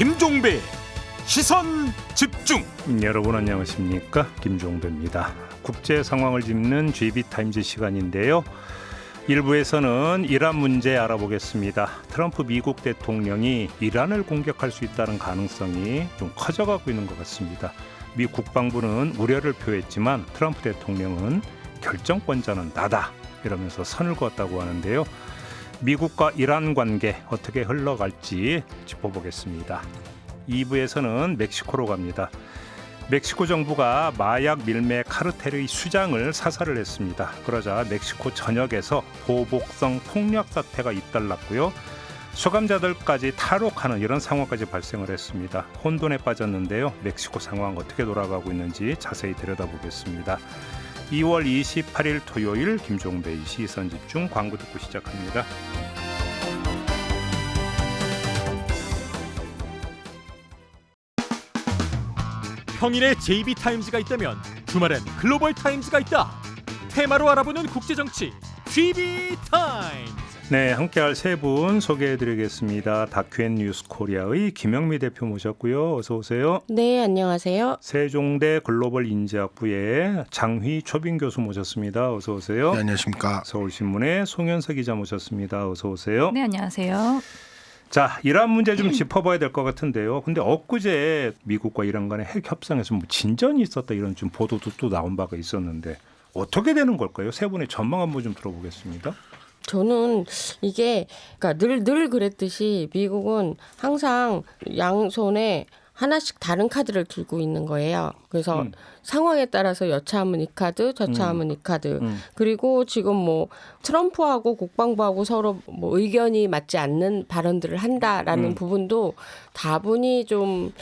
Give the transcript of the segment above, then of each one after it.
김종배 시선 집중. 여러분 안녕하십니까, 김종배입니다. 국제 상황을 짚는 GB타임즈 시간인데요. 1부에서는 이란 문제 알아보겠습니다. 트럼프 미국 대통령이 이란을 공격할 수 있다는 가능성이 좀 커져가고 있는 것 같습니다. 미 국방부는 우려를 표했지만 트럼프 대통령은 결정권자는 나다 이러면서 선을 그었다고 하는데요. 미국과 이란 관계 어떻게 흘러갈지 짚어보겠습니다. 2부에서는 멕시코로 갑니다. 멕시코 정부가 마약 밀매 카르텔의 수장을 사살을 했습니다. 그러자 멕시코 전역에서 보복성 폭력 사태가 잇달랐고요. 수감자들까지 탈옥하는 이런 상황까지 발생을 했습니다. 혼돈에 빠졌는데요. 멕시코 상황 어떻게 돌아가고 있는지 자세히 들여다보겠습니다. 2월 28일 토요일 김종배의 시선집중, 광고 듣고 시작합니다. 평일에 JB타임즈가 있다면 주말엔 글로벌타임즈가 있다. 테마로 알아보는 국제정치 GB타임즈. 네, 함께할 세 분 소개해드리겠습니다. 다큐엔 뉴스 코리아의 김영미 대표 모셨고요. 어서 오세요. 네, 안녕하세요. 세종대 글로벌 인재학부의 장휘 초빙 교수 모셨습니다. 어서 오세요. 네, 안녕하십니까. 서울신문의 송현석 기자 모셨습니다. 어서 오세요. 네, 안녕하세요. 자, 이란 문제 좀 짚어봐야 될 것 같은데요. 근데 엊그제 미국과 이란 간의 핵 협상에서 뭐 진전이 있었다 이런 좀 보도도 또 나온 바가 있었는데 어떻게 되는 걸까요? 세 분의 전망 한번 좀 들어보겠습니다. 저는 이게 그러니까 늘 그랬듯이 미국은 항상 양손에 하나씩 다른 카드를 들고 있는 거예요. 그래서 상황에 따라서 여차하면 이 카드, 저차하면 이 카드. 그리고 지금 뭐 트럼프하고 국방부하고 서로 뭐 의견이 맞지 않는 발언들을 한다라는 부분도 다분히 좀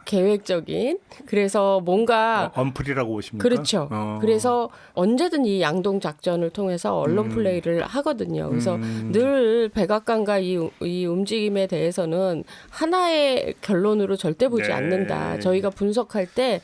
계획적인. 그래서 뭔가 언플이라고 보십니까? 그렇죠. 그래서 언제든 이 양동 작전을 통해서 언론 플레이를 하거든요. 그래서 늘 백악관과 이 움직임에 대해서는 하나의 결론으로 절대 보지 네. 않는다. 저희가 분석할 때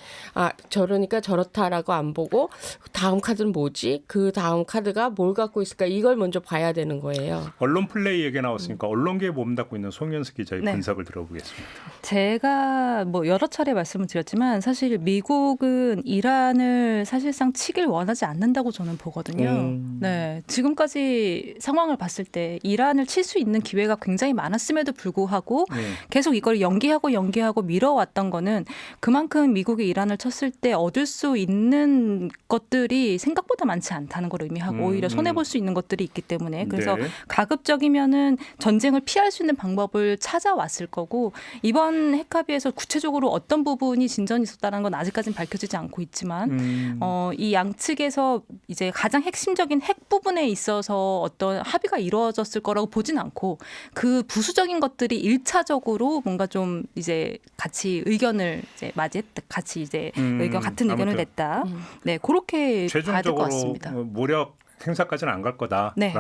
저러니까 저렇다라고 안 보고 다음 카드는 뭐지? 그 다음 카드가 뭘 갖고 있을까? 이걸 먼저 봐야 되는 거예요. 언론 플레이 얘기 나왔으니까 언론계에 몸담고 있는 송현석 기자의 네. 분석을 들어보겠습니다. 제가 뭐 여러 차례 말씀을 드렸지만 사실 미국은 이란을 사실상 치길 원하지 않는다고 저는 보거든요. 네, 지금까지 상황을 봤을 때 이란을 칠 수 있는 기회가 굉장히 많았음에도 불구하고 계속 이걸 연기하고 미뤄왔던 거는 그만큼 미국이 이란을 쳤을 때 얻을 수 있는 것들이 생각보다 많지 않다는 걸 의미하고 오히려 손해볼 수 있는 것들이 있기 때문에 그래서 네. 가급적이면은 전쟁을 피할 수 있는 방법을 찾아왔을 거고 이번 핵합의에서 구체적으로 어떤 부분이 진전이 있었다는 건 아직까지는 밝혀지지 않고 있지만 이 양측에서 이제 가장 핵심적인 핵 부분에 있어서 어떤 합의가 이루어졌을 거라고 보진 않고 그 부수적인 것들이 1차적으로 뭔가 좀 이제 같이 의견을 이제 맞이했다, 같이 이제 의견 같은 의견을 냈다. 네, 그렇게 봐야 될 것 같습니다. 최종적으로 무력 행사까지는 안 갈 거다라고 네.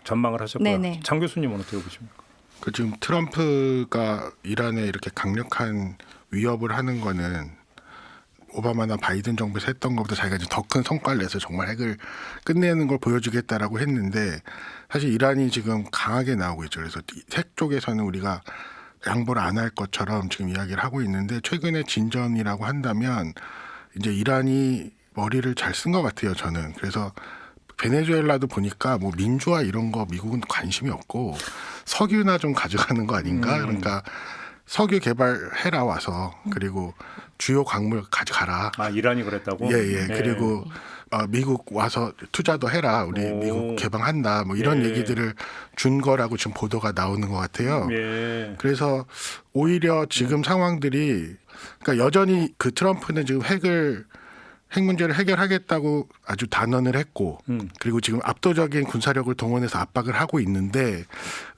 전망을 하셨고요. 네네. 장 교수님은 어떻게 보십니까? 그 지금 트럼프가 이란에 이렇게 강력한 위협을 하는 거는 오바마나 바이든 정부에서 했던 것보다 자기가 더 큰 성과를 내서 정말 핵을 끝내는 걸 보여주겠다라고 했는데 사실 이란이 지금 강하게 나오고 있죠. 그래서 핵 쪽에서는 우리가 양보를 안 할 것처럼 지금 이야기를 하고 있는데 최근에 진전이라고 한다면 이제 이란이 머리를 잘 쓴 것 같아요. 저는. 그래서 베네수엘라도 보니까 뭐 민주화 이런 거 미국은 관심이 없고 석유나 좀 가져가는 거 아닌가? 그러니까 석유 개발해라 와서 그리고 주요 광물 가져가라. 이란이 그랬다고? 예. 그리고 미국 와서 투자도 해라. 우리 미국 개방한다. 뭐 이런 얘기들을 준 거라고 지금 보도가 나오는 것 같아요. 그래서 오히려 지금 상황들이 그러니까 여전히 그 트럼프는 지금 핵 문제를 해결하겠다고 아주 단언을 했고 그리고 지금 압도적인 군사력을 동원해서 압박을 하고 있는데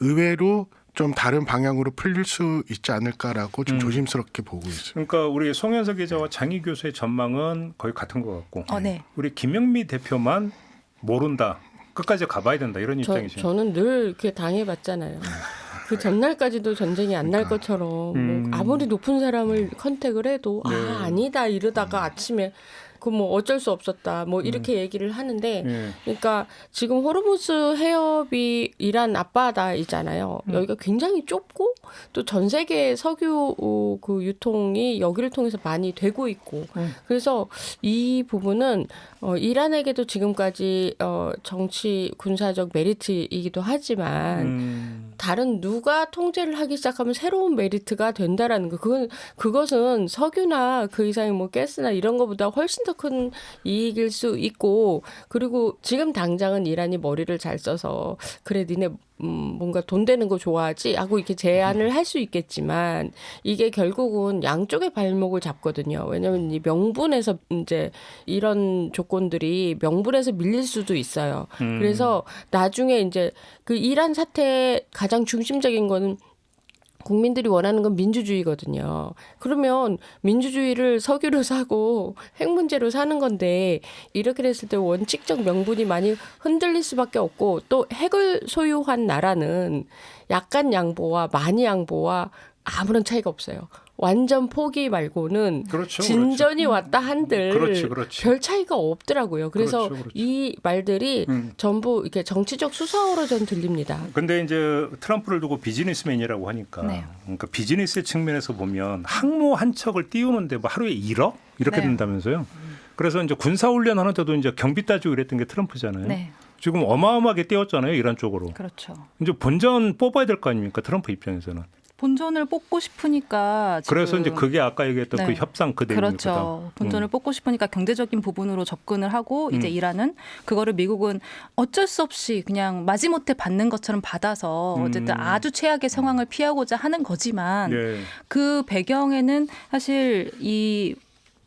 의외로 좀 다른 방향으로 풀릴 수 있지 않을까라고 좀 조심스럽게 보고 있습니다. 그러니까 우리 송현석 기자와 장희 교수의 전망은 거의 같은 것 같고 네. 우리 김영미 대표만 모른다. 끝까지 가봐야 된다. 이런 입장이시죠. 저는 늘 이렇게 당해봤잖아요. 그 전날까지도 전쟁이 안 날 것처럼 뭐 아무리 높은 사람을 컨택을 해도 아니다 이러다가 아침에 그 뭐 어쩔 수 없었다. 뭐 이렇게 얘기를 하는데 예. 그러니까 지금 호르무즈 해협이 이란 앞바다이잖아요. 여기가 굉장히 좁고 또 전 세계 석유 그 유통이 여기를 통해서 많이 되고 있고 그래서 이 부분은 이란에게도 지금까지 정치 군사적 메리트이기도 하지만 다른 누가 통제를 하기 시작하면 새로운 메리트가 된다라는 거. 그것은 석유나 그 이상의 뭐 가스나 이런 거보다 훨씬 더 큰 이익일 수 있고 그리고 지금 당장은 이란이 머리를 잘 써서 그래 니네 뭔가 돈 되는 거 좋아하지 하고 이렇게 제안을 할 수 있겠지만 이게 결국은 양쪽의 발목을 잡거든요. 왜냐하면 이 명분에서 이제 이런 조건들이 명분에서 밀릴 수도 있어요. 그래서 나중에 이제 그 이란 사태의 가장 중심적인 거는 국민들이 원하는 건 민주주의거든요. 그러면 민주주의를 석유로 사고 핵 문제로 사는 건데 이렇게 됐을 때 원칙적 명분이 많이 흔들릴 수밖에 없고 또 핵을 소유한 나라는 약간 양보와 많이 양보와 아무런 차이가 없어요. 완전 포기 말고는 그렇죠, 진전이 왔다 한들 그렇지. 별 차이가 없더라고요. 그래서 그렇죠. 이 말들이 전부 이렇게 정치적 수사어로 전 들립니다. 근데 이제 트럼프를 두고 비즈니스맨이라고 하니까 네. 그러니까 비즈니스 측면에서 보면 항모 한 척을 띄우는데 뭐 하루에 1억 이렇게 네. 된다면서요. 그래서 이제 군사 훈련 하는 때도 이제 경비 따지고 이랬던 게 트럼프잖아요. 네. 지금 어마어마하게 띄웠잖아요, 이란 쪽으로. 그렇죠. 이제 본전 뽑아야 될 거 아닙니까, 트럼프 입장에서는. 본전을 뽑고 싶으니까 지금 그래서 이제 그게 아까 얘기했던 네. 그 협상 그 내용이거든. 그렇죠. 본전을 뽑고 싶으니까 경제적인 부분으로 접근을 하고 이제 이란은 그거를 미국은 어쩔 수 없이 그냥 마지못해 받는 것처럼 받아서 어쨌든 아주 최악의 상황을 피하고자 하는 거지만 예. 그 배경에는 사실 이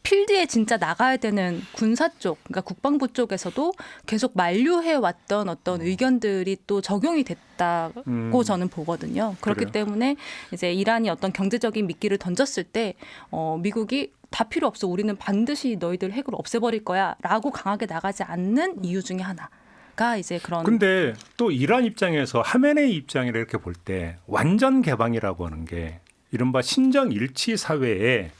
필드에 진짜 나가야 되는 군사 쪽, 그러니까 국방부 쪽에서도 계속 만류해 왔던 어떤 의견들이 또 적용이 됐다고 저는 보거든요. 그렇기 그래요? 때문에 이제 이란이 어떤 경제적인 미끼를 던졌을 때 미국이 다 필요 없어. 우리는 반드시 너희들 핵을 없애버릴 거야라고 강하게 나가지 않는 이유 중에 하나가 이제 그런. 근데 또 이란 입장에서 하메네이 입장이라 이렇게 볼 때 완전 개방이라고 하는 게 이른바 신정 일치 사회에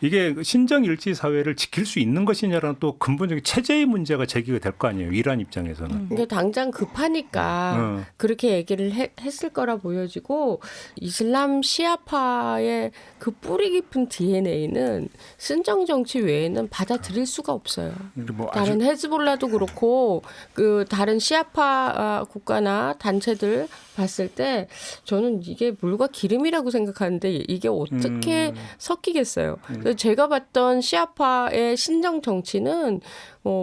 이게 신정 일치 사회를 지킬 수 있는 것이냐라는 또 근본적인 체제의 문제가 제기가 될 거 아니에요. 이란 입장에서는. 이게 당장 급하니까 그렇게 얘기를 했을 거라 보여지고 이슬람 시아파의 그 뿌리 깊은 DNA는 신정 정치 외에는 받아들일 수가 없어요. 뭐 다른 헤즈볼라도 그렇고 그 다른 시아파 국가나 단체들 봤을 때 저는 이게 물과 기름이라고 생각하는데 이게 어떻게 섞이겠어요. 그래서 제가 봤던 시아파의 신정 정치는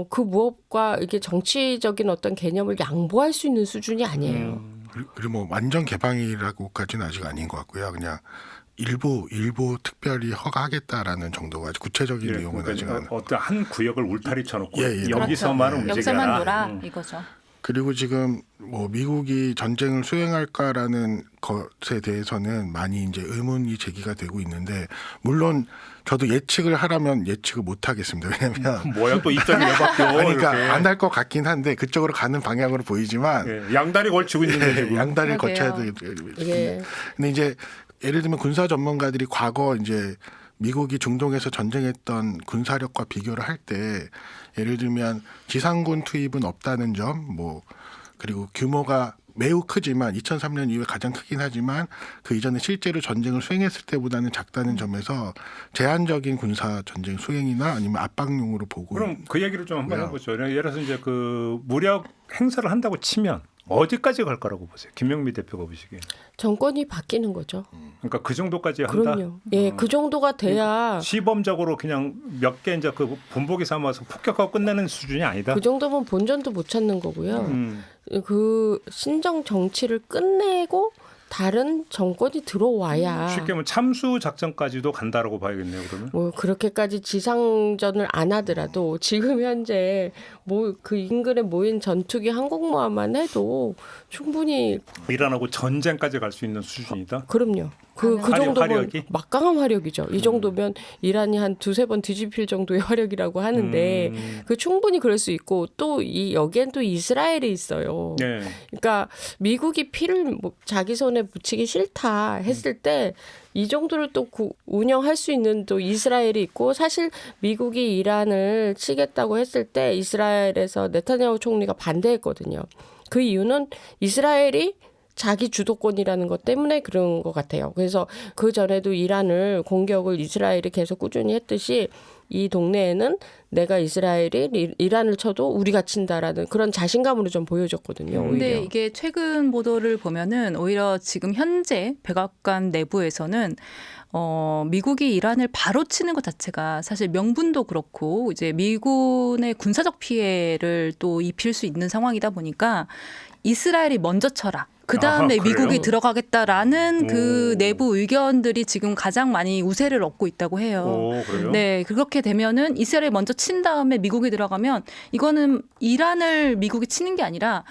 그 무엇과 이게 정치적인 어떤 개념을 양보할 수 있는 수준이 아니에요. 그리고 뭐 완전 개방이라고까지는 아직 아닌 것 같고요. 그냥 일부 특별히 허가하겠다라는 정도가 아직 구체적인 예, 내용은 그러니까 아직 안. 어떤 한 구역을 울타리 쳐놓고 예, 예. 여기서만 그렇죠. 움직여라. 여기서만 놀아 이거죠. 그리고 지금 뭐 미국이 전쟁을 수행할까라는 것에 대해서는 많이 이제 의문이 제기가 되고 있는데 물론 저도 예측을 하라면 예측을 못 하겠습니다. 왜냐하면 뭐야 또 입장이 왜 바뀌어? 그러니까 이렇게. 안 할 것 같긴 한데 그쪽으로 가는 방향으로 보이지만 예, 양다리 걸치고 있는데 지금. 양다리를 그러게요. 거쳐야 되겠습니다. 예. 근데 이제 예를 들면 군사 전문가들이 과거 이제 미국이 중동에서 전쟁했던 군사력과 비교를 할 때 예를 들면 지상군 투입은 없다는 점, 뭐 그리고 규모가 매우 크지만 2003년 이후에 가장 크긴 하지만 그 이전에 실제로 전쟁을 수행했을 때보다는 작다는 점에서 제한적인 군사 전쟁 수행이나 아니면 압박용으로 보고. 그럼 그 얘기를 좀 한번 왜요? 해보죠. 예를 들어서 이제 그 무력 행사를 한다고 치면 어디까지 갈 거라고 보세요? 김명미 대표가 보시기에. 정권이 바뀌는 거죠. 그러니까 그 정도까지 한다. 그럼요. 예, 그 정도가 돼야 시범적으로 그냥 몇 개 이제 그 본보기 삼아서 폭격하고 끝내는 수준이 아니다. 그 정도면 본전도 못 찾는 거고요. 그 신정 정치를 끝내고 다른 정권이 들어와야 쉽게 말하면 참수 작전까지도 간다라고 봐야겠네요. 그러면. 뭐 그렇게까지 지상전을 안 하더라도 지금 현재 뭐 그 인근에 모인 전투기 항공모함만 해도 충분히 이란하고 전쟁까지 갈 수 있는 수준이다. 그럼요. 그 정도면 화력이? 막강한 화력이죠. 이 정도면 이란이 한 두세 번 뒤집힐 정도의 화력이라고 하는데 그 충분히 그럴 수 있고 또 여기엔 또 이스라엘이 있어요. 네. 그러니까 미국이 피를 자기 손에 묻히기 싫다 했을 때 이 정도를 또 운영할 수 있는 또 이스라엘이 있고 사실 미국이 이란을 치겠다고 했을 때 이스라엘에서 네타냐후 총리가 반대했거든요. 그 이유는 이스라엘이 자기 주도권이라는 것 때문에 그런 것 같아요. 그래서 그 전에도 이란을 공격을 이스라엘이 계속 꾸준히 했듯이 이 동네에는 내가 이스라엘이 이란을 쳐도 우리가 친다라는 그런 자신감으로 좀 보여줬거든요. 근데 오히려. 이게 최근 보도를 보면은 오히려 지금 현재 백악관 내부에서는 미국이 이란을 바로 치는 것 자체가 사실 명분도 그렇고 이제 미군의 군사적 피해를 또 입힐 수 있는 상황이다 보니까 이스라엘이 먼저 쳐라. 그 다음에 그래요? 미국이 들어가겠다라는 그 내부 의견들이 지금 가장 많이 우세를 얻고 있다고 해요. 오, 그래요? 네, 그렇게 되면은 이스라엘이 먼저 친 다음에 미국이 들어가면 이거는 이란을 미국이 치는 게 아니라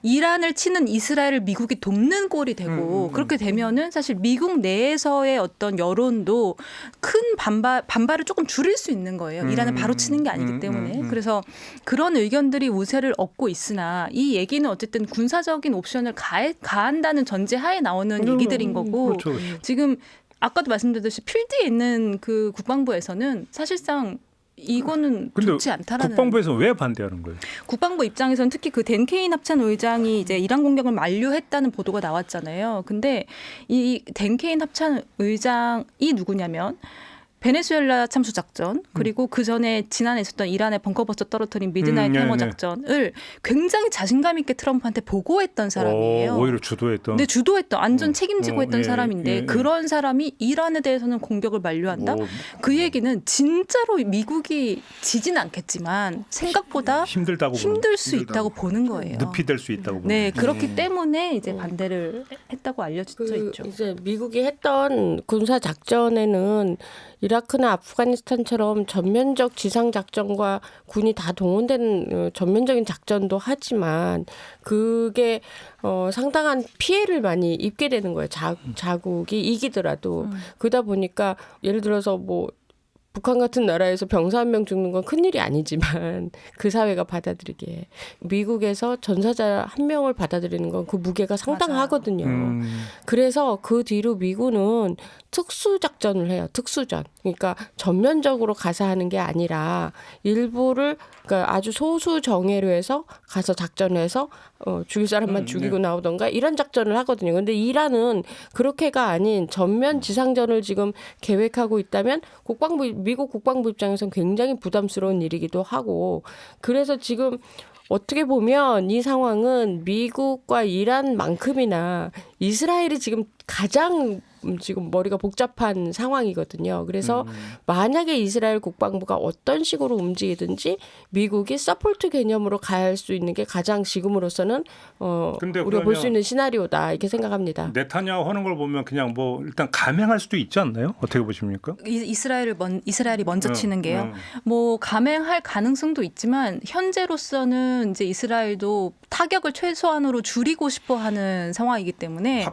이란을 치는 이스라엘을 미국이 돕는 꼴이 되고 그렇게 되면은 사실 미국 내에서의 어떤 여론도 큰 반발을 조금 줄일 수 있는 거예요. 이란을 바로 치는 게 아니기 때문에. 그래서 그런 의견들이 우세를 얻고 있으나 이 얘기는 어쨌든 군사적인 옵션을 가한다는 전제하에 나오는 얘기들인 거고 그렇죠, 그렇죠. 지금 아까도 말씀드렸듯이 필드에 있는 그 국방부에서는 사실상 이거는 근데 좋지 않다라는. 국방부에서 왜 반대하는 거예요? 국방부 입장에서는 특히 그 댄케인 합참 의장이 이제 이란 공격을 만류했다는 보도가 나왔잖아요. 근데 이 댄케인 합참 의장이 누구냐면 베네수엘라 참수 작전 그리고 그 전에 지난해 있었던 이란의 벙커버스터 떨어뜨린 미드나잇 해머 작전을 굉장히 자신감 있게 트럼프한테 보고했던 사람이에요. 오히려 주도했던. 근데 주도했던 안전 책임지고 했던 예, 사람인데 예. 그런 사람이 이란에 대해서는 공격을 만류한다? 그 얘기는 진짜로 미국이 지진 않겠지만 생각보다 힘들다고 힘들 수 있다고 보는 거예요. 늪이 될 수 있다고. 네, 보는 그렇기 때문에 이제 반대를 했다고 알려져 있죠. 이제 미국이 했던 군사 작전에는 이라크나 아프가니스탄처럼 전면적 지상 작전과 군이 다 동원된 전면적인 작전도 하지만 그게 상당한 피해를 많이 입게 되는 거예요. 자국이 이기더라도. 그러다 보니까 예를 들어서 뭐 북한 같은 나라에서 병사 한 명 죽는 건 큰일이 아니지만 그 사회가 받아들이기에 미국에서 전사자 한 명을 받아들이는 건 그 무게가 상당하거든요. 그래서 그 뒤로 미군은 특수작전을 해요. 특수전. 그러니까 전면적으로 가서 하는 게 아니라 일부를 그러니까 아주 소수 정예로 가서 작전해서 죽일 사람만 죽이고 나오던가 이런 작전을 하거든요. 근데 이란은 그렇게가 아닌 전면 지상전을 지금 계획하고 있다면 미국 국방부 입장에서는 굉장히 부담스러운 일이기도 하고 그래서 지금 어떻게 보면 이 상황은 미국과 이란만큼이나 이스라엘이 지금 가장 지금 머리가 복잡한 상황이거든요. 그래서 만약에 이스라엘 국방부가 어떤 식으로 움직이든지 미국이 서포트 개념으로 갈 수 있는 게 가장 지금으로서는 우리가 볼 수 있는 시나리오다 이렇게 생각합니다. 네타냐후 하는 걸 보면 그냥 뭐 일단 감행할 수도 있지 않나요? 어떻게 보십니까? 이스라엘이 먼저 치는 게요. 뭐 감행할 가능성도 있지만 현재로서는 이제 이스라엘도 타격을 최소한으로 줄이고 싶어하는 상황이기 때문에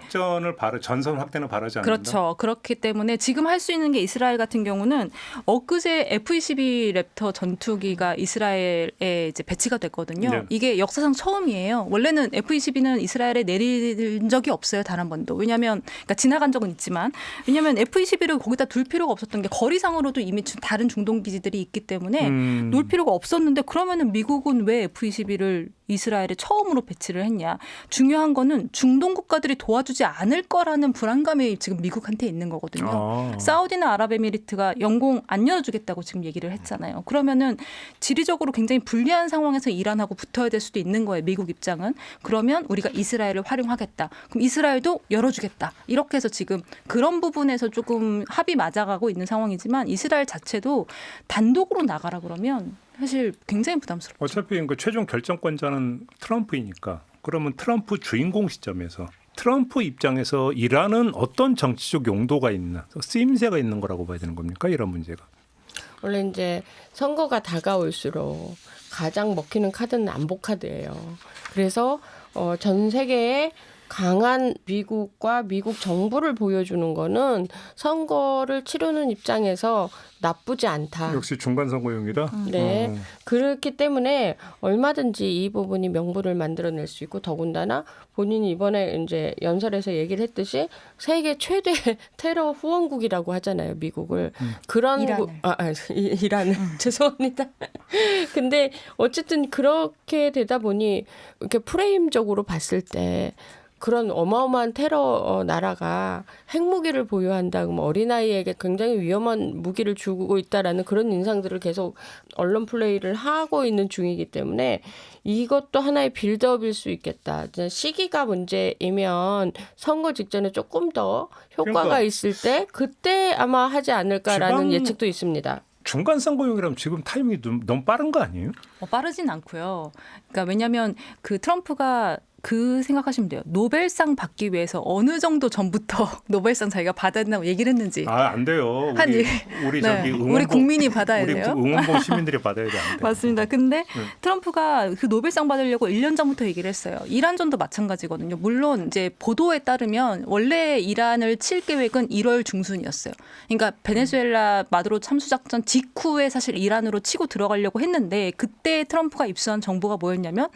전선 확대는 바라지 않는다. 그렇죠. 그렇기 때문에 지금 할 수 있는 게 이스라엘 같은 경우는 엊그제 F-22 랩터 전투기가 이스라엘에 이제 배치가 됐거든요. 네. 이게 역사상 처음이에요. 원래는 F-22는 이스라엘에 내린 적이 없어요. 단 한 번도. 왜냐하면 그러니까 지나간 적은 있지만 왜냐하면 F-22를 거기다 둘 필요가 없었던 게 거리상으로도 이미 다른 중동 기지들이 있기 때문에 놓을 필요가 없었는데 그러면은 미국은 왜 F-22를 이스라엘에 처음으로 배치를 했냐. 중요한 거는 중동 국가들이 도와주지 않을 거라는 불안감이 지금 미국한테 있는 거거든요. 사우디나 아랍에미리트가 영공 안 열어주겠다고 지금 얘기를 했잖아요. 그러면은 지리적으로 굉장히 불리한 상황에서 이란하고 붙어야 될 수도 있는 거예요. 미국 입장은. 그러면 우리가 이스라엘을 활용하겠다. 그럼 이스라엘도 열어주겠다. 이렇게 해서 지금 그런 부분에서 조금 합이 맞아가고 있는 상황이지만 이스라엘 자체도 단독으로 나가라 그러면 사실 굉장히 부담스럽죠. 어차피 그 최종 결정권자는 트럼프이니까 그러면 트럼프 주인공 시점에서 트럼프 입장에서 이란은 어떤 정치적 용도가 있나 쓰임새가 있는 거라고 봐야 되는 겁니까? 이런 문제가. 원래 이제 선거가 다가올수록 가장 먹히는 카드는 안보 카드예요. 그래서 전 세계에 강한 미국과 미국 정부를 보여주는 거는 선거를 치르는 입장에서 나쁘지 않다. 역시 중간 선거용이다. 네. 그렇기 때문에 얼마든지 이 부분이 명분을 만들어낼 수 있고 더군다나 본인이 이번에 이제 연설에서 얘기를 했듯이 세계 최대 테러 후원국이라고 하잖아요, 미국을. 그런 이란을 죄송합니다. 근데 어쨌든 그렇게 되다 보니 이렇게 프레임적으로 봤을 때 그런 어마어마한 테러 나라가 핵무기를 보유한다, 그러면 어린아이에게 굉장히 위험한 무기를 주고 있다라는 그런 인상들을 계속 언론 플레이를 하고 있는 중이기 때문에 이것도 하나의 빌드업일 수 있겠다. 시기가 문제이면 선거 직전에 조금 더 효과가 그러니까 있을 때 그때 아마 하지 않을까라는 예측도 있습니다. 중간 선거용이라면 지금 타이밍이 너무 빠른 거 아니에요? 빠르진 않고요. 그러니까 왜냐하면 그 트럼프가 그 생각하시면 돼요. 노벨상 받기 위해서 어느 정도 전부터 노벨상 자기가 받아야 된다고 얘기를 했는지. 안 돼요. 우리 네. 저기 우리 국민이 받아야 우리 돼요. 응원봉 시민들이 받아야 돼. 안 돼. 맞습니다. 근데 트럼프가 그 노벨상 받으려고 1년 전부터 얘기를 했어요. 이란전도 마찬가지거든요. 물론 이제 보도에 따르면 원래 이란을 칠 계획은 1월 중순이었어요. 그러니까 베네수엘라 마두로 참수작전 직후에 사실 이란으로 치고 들어가려고 했는데 그때 트럼프가 입수한 정보가 뭐였냐면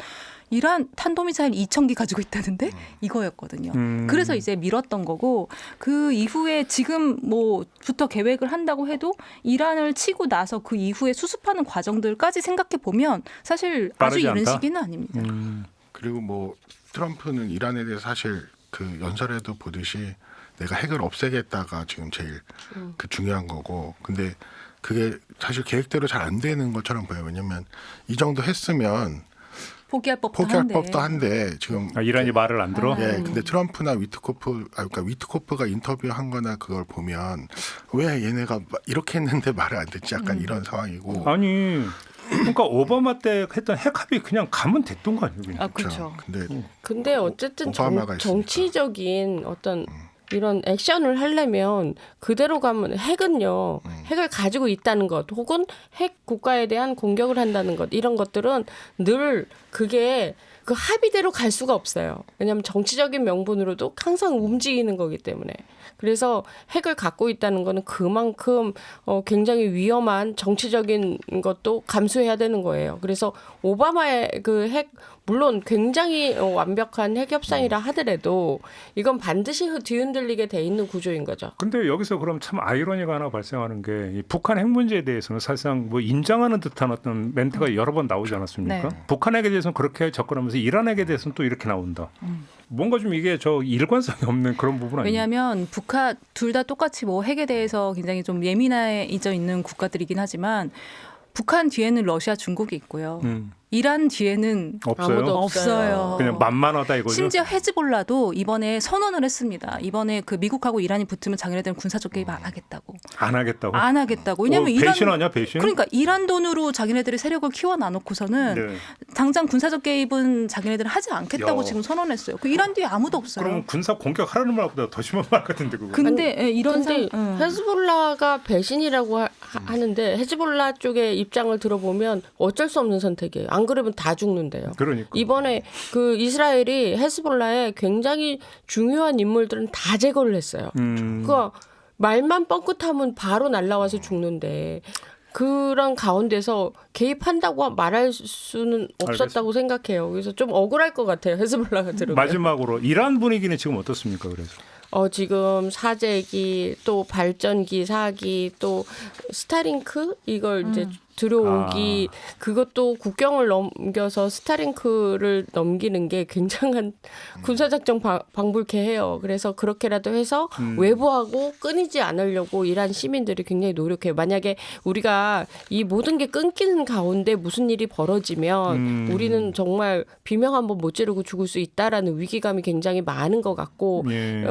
이란 탄도미사일 2,000기 가지고 있다는데 이거였거든요. 그래서 이제 미뤘던 거고 그 이후에 지금 뭐부터 계획을 한다고 해도 이란을 치고 나서 그 이후에 수습하는 과정들까지 생각해 보면 사실 아주 이른 않다? 시기는 아닙니다. 그리고 뭐 트럼프는 이란에 대해서 사실 그 연설에도 보듯이 내가 핵을 없애겠다가 지금 제일 그 중요한 거고, 근데 그게 사실 계획대로 잘 안 되는 것처럼 보여요. 왜냐하면 이 정도 했으면 포기할 법도 한데 지금 이란이 말을 안 들어? 예, 근데 트럼프나 그러니까 위트코프가 인터뷰한 거나 그걸 보면 왜 얘네가 이렇게 했는데 말을 안 듣지? 약간 이런 상황이고. 아니, 그러니까 오바마 때 했던 핵 합의 그냥 가면 됐던 거 아니에요? 그냥. 그렇죠. 근데 어쨌든 오바마가 정치적인 어떤 이런 액션을 하려면 그대로 가면 핵은요. 핵을 가지고 있다는 것 혹은 핵 국가에 대한 공격을 한다는 것 이런 것들은 늘 그게 그 합의대로 갈 수가 없어요. 왜냐하면 정치적인 명분으로도 항상 움직이는 거기 때문에. 그래서 핵을 갖고 있다는 거는 그만큼 굉장히 위험한 정치적인 것도 감수해야 되는 거예요. 그래서 오바마의 그 핵 물론 굉장히 완벽한 핵 협상이라 하더라도 이건 반드시 뒤흔들리게 돼 있는 구조인 거죠. 근데 여기서 그럼 참 아이러니가 하나 발생하는 게 이 북한 핵 문제에 대해서는 사실상 뭐 인정하는 듯한 어떤 멘트가 여러 번 나오지 않았습니까? 네. 북한 핵에 대해서는 그렇게 접근하면서 이란 핵에 대해서는 또 이렇게 나온다. 뭔가 좀 이게 일관성이 없는 그런 부분 아니에요? 왜냐하면 북한 둘 다 똑같이 뭐 핵에 대해서 굉장히 좀 예민해져 있는 국가들이긴 하지만 북한 뒤에는 러시아, 중국이 있고요. 이란 뒤에는 없어요? 아무도 없어요. 그냥 만만하다 이거죠? 심지어 헤즈볼라도 이번에 선언을 했습니다. 이번에 그 미국하고 이란이 붙으면 자기네들은 군사적 개입 안 하겠다고. 안 하겠다고? 안 하겠다고. 왜냐하면 이란 배신 아니야 배신? 그러니까 이란 돈으로 자기네들의 세력을 키워 나놓고서는 네. 당장 군사적 개입은 자기네들은 하지 않겠다고 지금 선언했어요. 그 이란 뒤에 아무도 없어요. 그럼 군사 공격하라는 말보다 더 심한 말 같은데 그거. 근데 이런 근데 헤즈볼라가 배신이라고 하는데 헤즈볼라 쪽의 입장을 들어보면 어쩔 수 없는 선택이에요. 안 그러면 다 죽는데요. 그러니까. 이번에 그 이스라엘이 헤즈볼라의 굉장히 중요한 인물들은 다 제거를 했어요. 그러니까 말만 뻥끗하면 바로 날라와서 죽는데 그런 가운데서 개입한다고 말할 수는 없었다고 생각해요. 그래서 좀 억울할 것 같아요. 헤즈볼라가 들으면. 마지막으로 이란 분위기는 지금 어떻습니까? 그래서 지금 사재기 또 발전기 사기 또 스타링크 이걸 이제 들어오기 그것도 국경을 넘겨서 스타링크를 넘기는 게 굉장한 군사작전 방불케 해요. 그래서 그렇게라도 해서 외부하고 끊이지 않으려고 이란 시민들이 굉장히 노력해요. 만약에 우리가 이 모든 게 끊기는 가운데 무슨 일이 벌어지면 우리는 정말 비명 한번 못 지르고 죽을 수 있다라는 위기감이 굉장히 많은 것 같고 예.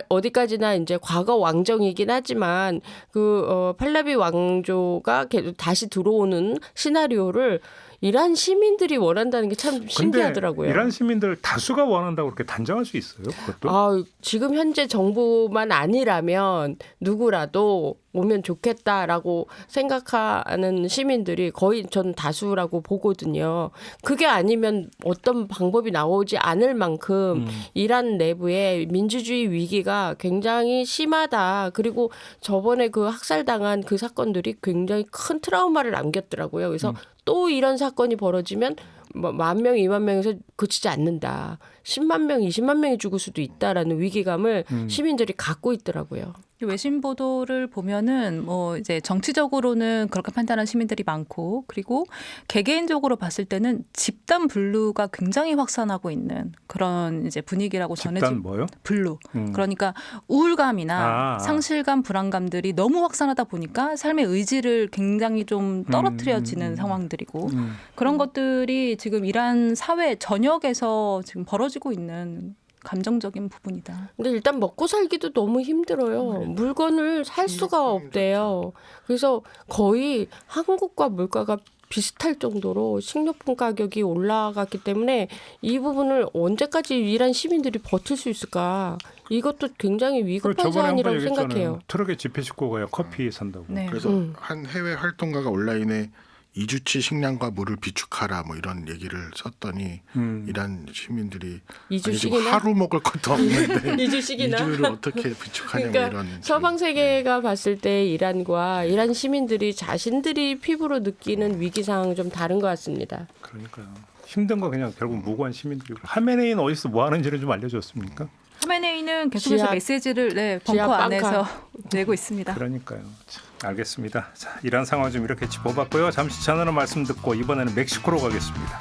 어디까지나 이제 과거 왕정이긴 하지만 그 팔라비 왕조가 다시 들어오는 시나리오를 이란 시민들이 원한다는 게 참 신기하더라고요. 이란 시민들 다수가 원한다고 그렇게 단정할 수 있어요? 그것도? 지금 현재 정부만 아니라면 누구라도 오면 좋겠다라고 생각하는 시민들이 거의 전 다수라고 보거든요. 그게 아니면 어떤 방법이 나오지 않을 만큼 이란 내부의 민주주의 위기가 굉장히 심하다. 그리고 저번에 그 학살당한 그 사건들이 굉장히 큰 트라우마를 남겼더라고요. 그래서 또 이런 사건이 벌어지면 뭐 10,000명, 20,000명에서 그치지 않는다. 10만 명, 20만 명이 죽을 수도 있다라는 위기감을 시민들이 갖고 있더라고요. 외신 보도를 보면은 뭐 이제 정치적으로는 그렇게 판단하는 시민들이 많고, 그리고 개개인적으로 봤을 때는 집단 분류가 굉장히 확산하고 있는 그런 이제 분위기라고 전해지고. 집단 뭐요? 분류. 그러니까 우울감이나 상실감, 불안감들이 너무 확산하다 보니까 삶의 의지를 굉장히 좀 떨어뜨려지는 상황들이고, 그런 것들이 지금 이란 사회 전역에서 지금 벌어지고 있는 감정적인 부분이다. 근데 일단 먹고 살기도 너무 힘들어요. 물건을 살 수가 없대요. 그래서 거의 한국과 물가가 비슷할 정도로 식료품 가격이 올라갔기 때문에 이 부분을 언제까지 이란 시민들이 버틸 수 있을까? 이것도 굉장히 위급한 사안이라고 생각해요. 트럭에 집회 싣고 가야 커피 산다고. 네. 그래서 한 해외 활동가가 온라인에 2주치 식량과 물을 비축하라 뭐 이런 얘기를 썼더니 이란 시민들이 2주씩이나 하루 먹을 것도 없는데 2주씩이나 2주를 어떻게 비축하냐 그러니까 뭐 이런 서방 세계가 봤을 때 이란과 이란 시민들이 자신들이 피부로 느끼는 위기 상황은 좀 다른 것 같습니다. 그러니까요. 힘든 거 그냥 결국 무고한 시민들이고. 하메네이는 어디서 뭐 하는지를 좀 알려줬습니까? 하메네이는 계속해서 메시지를 벙커 안에서 내고 있습니다. 그러니까요. 자, 알겠습니다. 자, 이란 상황 좀 이렇게 짚어봤고요. 잠시 전하는 말씀 듣고 이번에는 멕시코로 가겠습니다.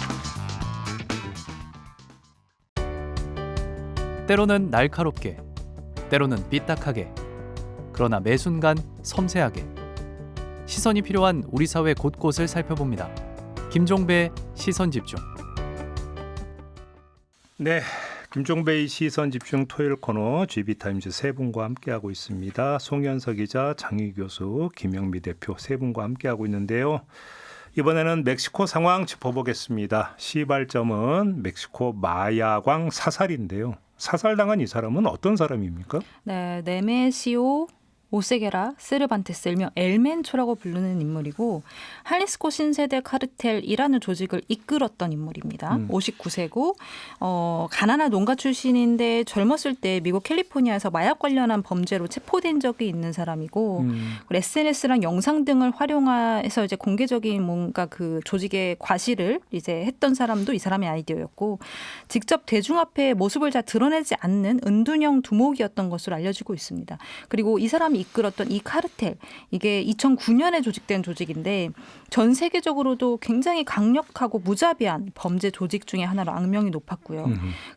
때로는 날카롭게, 때로는 삐딱하게, 그러나 매 순간 섬세하게 시선이 필요한 우리 사회 곳곳을 살펴봅니다. 김종배의 시선집중. 네, 김종배의 시선집중 토요일 코너 GB타임즈 세 분과 함께하고 있습니다. 송현석 기자, 장희 교수, 김영미 대표 세 분과 함께하고 있는데요. 이번에는 멕시코 상황 짚어보겠습니다. 시발점은 멕시코 마야광 사살인데요. 사살당한 이 사람은 어떤 사람입니까? 네, 네메시오 오세게라 세르반테스 일명 엘멘초라고 부르는 인물이고, 할리스코 신세대 카르텔이라는 조직을 이끌었던 인물입니다. 59세고 가나나 농가 출신인데 젊었을 때 미국 캘리포니아에서 마약 관련한 범죄로 체포된 적이 있는 사람이고, SNS랑 영상 등을 활용해서 이제 공개적인 뭔가 그 조직의 과시를 이제 했던 사람도 이 사람의 아이디어였고, 직접 대중 앞에 모습을 잘 드러내지 않는 은둔형 두목이었던 것으로 알려지고 있습니다. 그리고 이 사람이 이끌었던 이 카르텔, 이게 2009년에 조직된 조직인데 전 세계적으로도 굉장히 강력하고 무자비한 범죄 조직 중에 하나로 악명이 높았고요.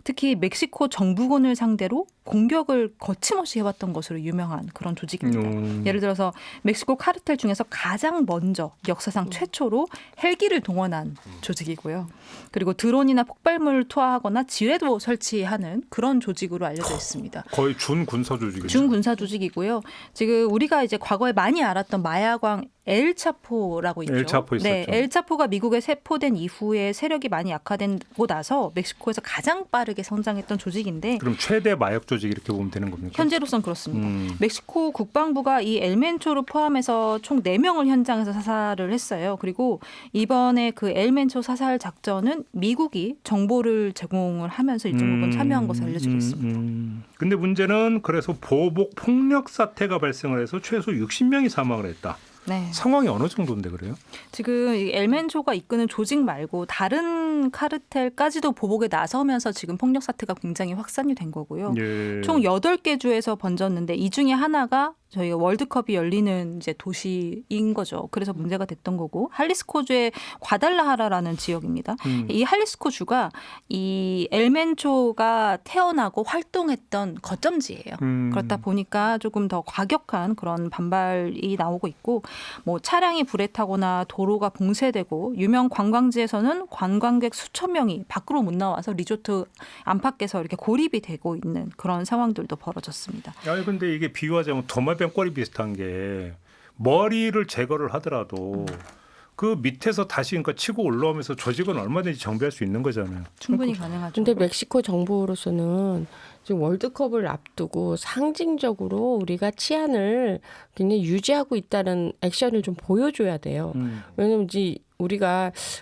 특히 멕시코 정부군을 상대로 공격을 거침없이 해왔던 것으로 유명한 그런 조직입니다. 예를 들어서 멕시코 카르텔 중에서 가장 먼저 역사상 최초로 헬기를 동원한 조직이고요. 그리고 드론이나 폭발물을 투하하거나 지뢰도 설치하는 그런 조직으로 알려져 있습니다. 거의 준군사 조직이죠. 준군사 조직이고요. 지금 우리가 이제 과거에 많이 알았던 마야광 엘차포라고 있죠. 엘차포 있었죠. 네, 엘차포가 미국에 세포된 이후에 세력이 많이 약화되고 나서 멕시코에서 가장 빠르게 성장했던 조직인데, 그럼 최대 마약 조직 이렇게 보면 되는 겁니까? 현재로선 그렇습니다. 멕시코 국방부가 이 엘멘초를 포함해서 총 4명을 현장에서 사살을 했어요. 그리고 이번에 그 엘멘초 사살 작전은 미국이 정보를 제공을 하면서 일정 부분 참여한 것으로 알려지고 있습니다. 근데 문제는 그래서 보복 폭력 사태가 발생을 해서 최소 60명이 사망을 했다. 네. 상황이 어느 정도인데 그래요? 지금 이 엘멘초가 이끄는 조직 말고 다른 카르텔까지도 보복에 나서면서 지금 폭력 사태가 굉장히 확산이 된 거고요. 예. 총 8개 주에서 번졌는데 이 중에 하나가 저희가 월드컵이 열리는 이제 도시인 거죠. 그래서 문제가 됐던 거고, 할리스코주의 과달라하라라는 지역입니다. 이 할리스코주가 이 엘멘초가 태어나고 활동했던 거점지예요. 그렇다 보니까 조금 더 과격한 그런 반발이 나오고 있고, 뭐 차량이 불에 타거나 도로가 봉쇄되고, 유명 관광지에서는 관광객 수천 명이 밖으로 못 나와서 리조트 안팎에서 이렇게 고립이 되고 있는 그런 상황들도 벌어졌습니다. 아니 근데 이게 비유하자면 도마뱀 꼬리 비슷한 게, 머리를 제거를 하더라도 그 밑에서 다시 그러니까 치고 올라오면서 조직은 얼마든지 정비할 수 있는 거잖아요. 충분히 가능하죠. 근데 멕시코 정부로서는 지금 월드컵을 앞두고 상징적으로 우리가 치안을 굉장히 유지하고 있다는 액션을 좀 보여줘야 돼요. 왜냐면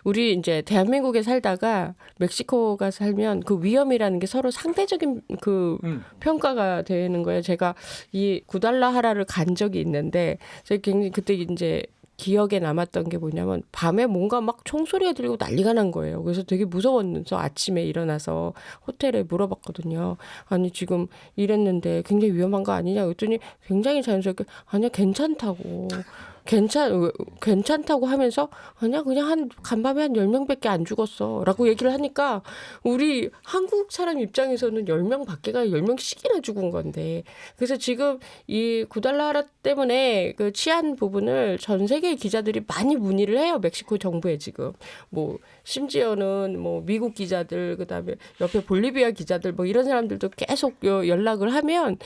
우리 이제 대한민국에 살다가 멕시코 가서 살면 그 위험이라는 게 서로 상대적인 그 평가가 되는 거예요. 제가 이 구달라하라를 간 적이 있는데 제가 굉장히 그때 이제 기억에 남았던 게 뭐냐면 밤에 뭔가 막 총소리가 들리고 난리가 난 거예요. 그래서 되게 무서웠는데 아침에 일어나서 호텔에 물어봤거든요. 아니 지금 이랬는데 굉장히 위험한 거 아니냐 그랬더니 굉장히 자연스럽게 아니야 괜찮다고 하면서 아니야 그냥 간밤에 한 10명밖에 안 죽었어 라고 얘기를 하니까 우리 한국 사람 입장에서는 10명 밖에가 10명씩이나 죽은 건데 그래서 지금 이 구달라하라 때문에 그 치안 부분을 전 세계 기자들이 많이 문의를 해요. 멕시코 정부에 지금 뭐 심지어는 뭐 미국 기자들 그다음에 옆에 볼리비아 기자들 뭐 이런 사람들도 계속 연락을 하면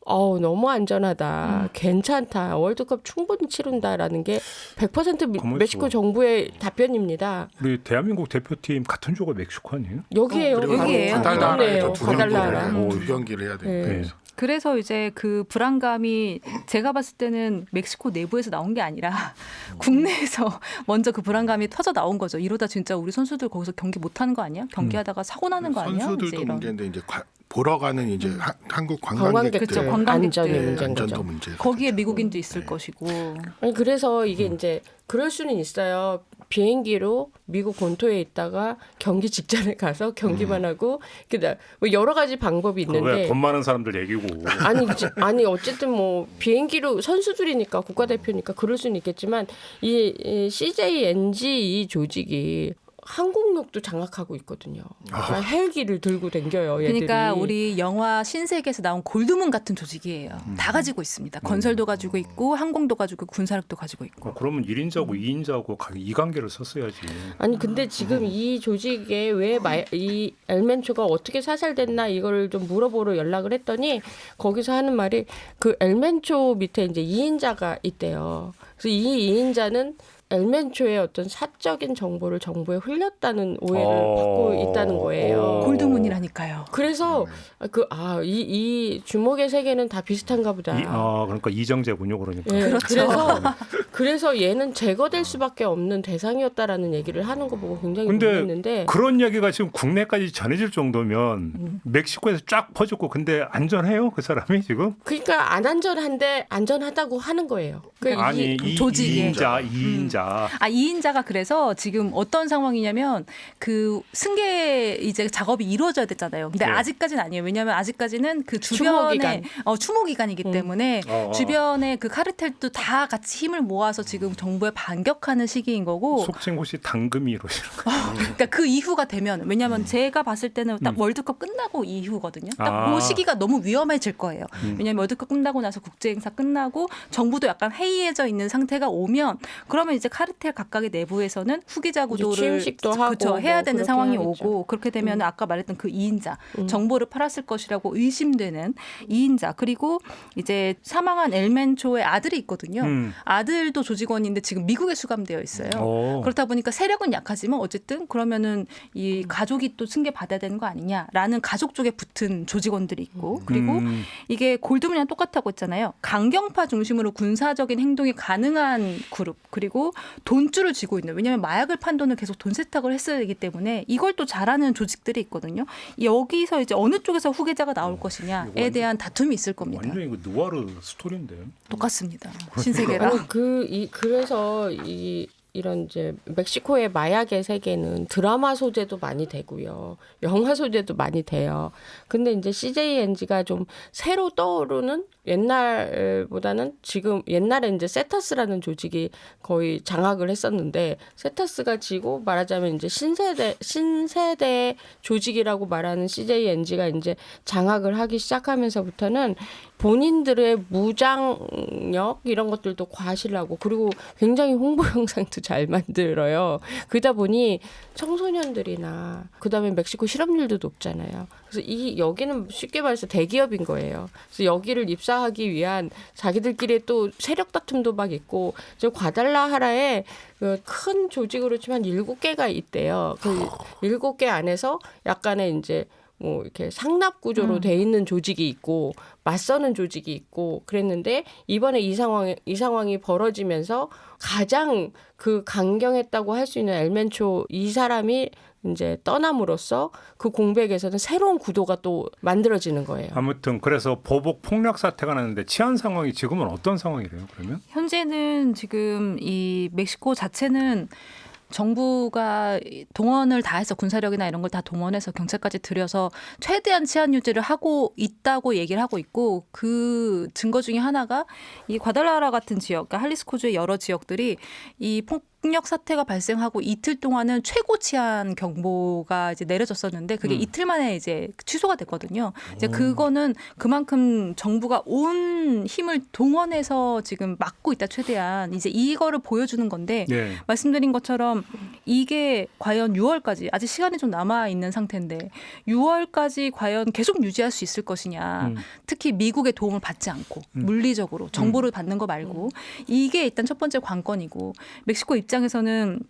너무 안전하다. 괜찮다. 월드컵 충분히 치른다라는 게 100% 멕시코 정부의 답변입니다. 우리 대한민국 대표팀 같은 조가 멕시코 아니에요? 여기에요. 여기에요. 구달라하라에서 구달라하라. 두 경기를 해야 되니까. 네. 그래서 이제 그 불안감이 제가 봤을 때는 멕시코 내부에서 나온 게 아니라 국내에서 먼저 그 불안감이 터져 나온 거죠. 이러다 진짜 우리 선수들 거기서 경기 못하는 거 아니야? 경기하다가 사고 나는 거 아니야? 선수들도 이제 이런. 문제인데 이제 보러 가는 이제 한국 그쵸, 관광객들 관광객들. 안전이 문제인 안전도 거죠. 문제. 거기에 미국인도 있을 것이고. 아니 그래서 이게 이제 그럴 수는 있어요. 비행기로 미국 본토에 있다가 경기 직전에 가서 경기만 하고 그다음 뭐 여러 가지 방법이 그거야 있는데 돈 많은 사람들 얘기고. 아니 어쨌든 뭐 비행기로 선수들이니까 국가대표니까 그럴 수는 있겠지만 이 CJNG 이 조직이 항공력도 장악하고 있거든요. 그러니까 헬기를 들고 댕겨요. 얘들이. 그러니까 우리 영화 신세계에서 나온 골드문 같은 조직이에요. 다 가지고 있습니다. 건설도 가지고 있고 항공도 가지고 있고 군사력도 가지고 있고. 그러면 1인자고 2인자고 이관계를 썼어야지. 아니 근데 지금 이 조직에 왜 이 엘멘초가 어떻게 사살됐나 이거를 좀 물어보러 연락을 했더니 거기서 하는 말이 그 엘멘초 밑에 이제 2인자가 있대요. 그래서 이 2인자는 엘멘초의 어떤 사적인 정보를 정부에 흘렸다는 오해를 받고 있다는 거예요. 골드문이라니까요. 그래서 이 주먹의 세계는 다 비슷한가 보다. 그러니까 이정재군요, 그러니까. 예, 그렇죠. 그래서 얘는 제거될 수밖에 없는 대상이었다라는 얘기를 하는 거 보고 굉장히 근데 놀랐는데 그런 얘기가 지금 국내까지 전해질 정도면 ม็시코에서 쫙 퍼졌고 근데 안전해요? 그 사람이 지금? 그러니까 안 안전한데 안전하다고 하는 거예요. 그러니까 아니 조직에. 2인자. 2인자가 그래서 지금 어떤 상황이냐면 그 승계 이제 작업이 이루어져야 됐잖아요. 근데 네. 아직까지는 아니에요. 왜냐하면 아직까지는 그 주변에 추모 기간이기 때문에 주변에 그 카르텔도 다 같이 힘을 모아서 지금 정부에 반격하는 시기인 거고. 속칭 혹시 당금이 이러시는 거예요? 그러니까 그 이후가 되면 왜냐하면 제가 봤을 때는 딱 월드컵 끝나고 이후거든요. 딱 그 시기가 너무 위험해질 거예요. 왜냐하면 월드컵 끝나고 나서 국제 행사 끝나고 정부도 약간 해이해져 있는 상태가 오면 그러면 이제 카르텔 각각의 내부에서는 후계자 구조를 취임식도 하고 그쵸, 해야 뭐 되는 그렇게 상황이 해야겠죠. 오고 그렇게 되면 아까 말했던 그 2인자 정보를 팔았을 것이라고 의심되는 2인자 그리고 이제 사망한 엘멘초의 아들이 있거든요. 아들도 조직원인데 지금 미국에 수감되어 있어요. 그렇다 보니까 세력은 약하지만 어쨌든 그러면은 이 가족이 또 승계 받아야 되는 거 아니냐라는 가족 쪽에 붙은 조직원들이 있고 그리고 이게 골드문이랑 똑같다고 했잖아요. 강경파 중심으로 군사적인 행동이 가능한 그룹 그리고 돈줄을 쥐고 있는 왜냐하면 마약을 판 돈을 계속 돈 세탁을 했어야 되기 때문에 이걸 또 잘하는 조직들이 있거든요. 여기서 이제 어느 쪽에서 후계자가 나올 것이냐에 대한 다툼이 있을 겁니다. 완전 이거 누아르 스토리인데. 똑같습니다. 신세계랑. 아니 그래서 이런 이제 멕시코의 마약의 세계는 드라마 소재도 많이 되고요. 영화 소재도 많이 돼요. 근데 이제 CJNG가 좀 새로 떠오르는 옛날보다는 지금 옛날에 이제 세타스라는 조직이 거의 장악을 했었는데 세타스가 지고 말하자면 이제 신세대 조직이라고 말하는 CJNG가 이제 장악을 하기 시작하면서부터는 본인들의 무장력 이런 것들도 과시하고 그리고 굉장히 홍보 영상도 잘 만들어요. 그러다 보니 청소년들이나 그다음에 멕시코 실업률도 높잖아요. 그래서 여기는 쉽게 말해서 대기업인 거예요. 그래서 여기를 입사하기 위한 자기들끼리 또 세력 다툼도 막 있고 지금 과달라하라에 큰 조직으로 치면 7개가 있대요. 그 7개 안에서 약간의 이제 뭐 이렇게 상납 구조로 돼 있는 조직이 있고 맞서는 조직이 있고 그랬는데 이번에 이 상황이 벌어지면서 가장 그 강경했다고 할 수 있는 엘멘초 이 사람이 이제 떠남으로써 그 공백에서는 새로운 구도가 또 만들어지는 거예요. 아무튼 그래서 보복 폭력 사태가 났는데 치안 상황이 지금은 어떤 상황이래요? 그러면? 현재는 지금 이 멕시코 자체는 정부가 동원을 다 해서 군사력이나 이런 걸 다 동원해서 경찰까지 들여서 최대한 치안 유지를 하고 있다고 얘기를 하고 있고 그 증거 중에 하나가 이 과달라하라 같은 지역, 그러니까 할리스코주의 여러 지역들이 이 폭력 사태가 발생하고 이틀 동안은 최고 치안 경보가 이제 내려졌었는데 그게 이틀 만에 이제 취소가 됐거든요. 이제 그거는 그만큼 정부가 온 힘을 동원해서 지금 막고 있다 최대한 이제 이거를 보여주는 건데 네. 말씀드린 것처럼 이게 과연 6월까지 아직 시간이 좀 남아 있는 상태인데 6월까지 과연 계속 유지할 수 있을 것이냐. 특히 미국의 도움을 받지 않고 물리적으로 정보를 받는 거 말고 이게 일단 첫 번째 관건이고 멕시코 입장에서는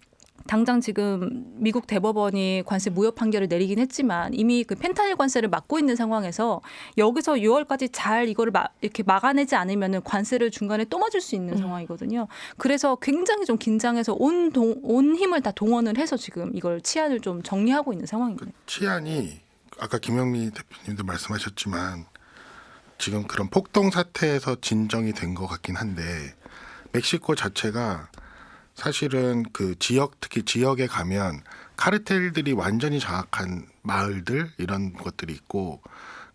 당장 지금 미국 대법원이 관세 무효 판결을 내리긴 했지만 이미 그 펜타닐 관세를 막고 있는 상황에서 여기서 6월까지 잘 이거를 이렇게 막아내지 않으면은 관세를 중간에 또 맞을 수 있는 상황이거든요. 그래서 굉장히 좀 긴장해서 온 힘을 다 동원을 해서 지금 이걸 치안을 좀 정리하고 있는 상황입니다. 치안이 아까 김영미 대표님도 말씀하셨지만 지금 그런 폭동 사태에서 진정이 된 것 같긴 한데 멕시코 자체가 사실은 그 지역 특히 지역에 가면 카르텔들이 완전히 장악한 마을들 이런 것들이 있고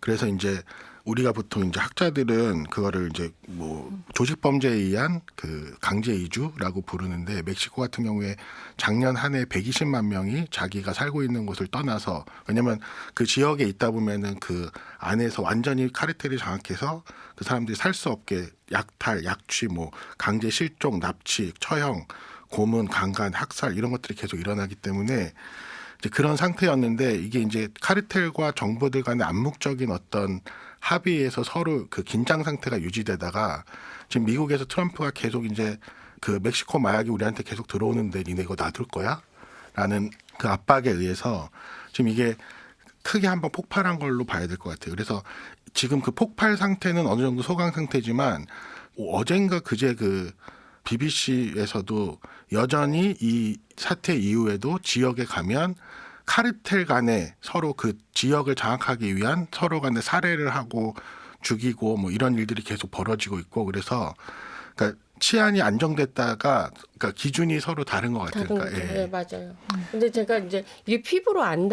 그래서 이제 우리가 보통 이제 학자들은 그거를 이제 뭐 조직 범죄에 의한 그 강제 이주라고 부르는데 멕시코 같은 경우에 작년 한 해 120만 명이 자기가 살고 있는 곳을 떠나서 왜냐면 그 지역에 있다 보면은 그 안에서 완전히 카르텔이 장악해서 그 사람들이 살 수 없게 약탈, 약취, 뭐 강제 실종, 납치, 처형, 고문, 강간, 학살 이런 것들이 계속 일어나기 때문에 이제 그런 상태였는데 이게 이제 카르텔과 정부들 간의 암묵적인 어떤 합의에서 서로 그 긴장 상태가 유지되다가 지금 미국에서 트럼프가 계속 이제 그 멕시코 마약이 우리한테 계속 들어오는데 니네 이거 놔둘 거야? 라는 그 압박에 의해서 지금 이게 크게 한번 폭발한 걸로 봐야 될 것 같아요. 그래서 지금 그 폭발 상태는 어느 정도 소강 상태지만 어젠가 그제 그 BBC에서도 여전히 이 사태 이후에도 지역에 가면 카르텔 간에 서로 그 지역을 장악하기 위한 서로 간에 살해를 하고 죽이고 뭐 이런 일들이 계속 벌어지고 있고 그래서 그러니까 치안이 안정됐다가 그러니까 기준이 서로 다른 것 같아요. 다른 그러니까, 거죠. 네, 맞아요. 근데 제가 이제 이게 피부로 안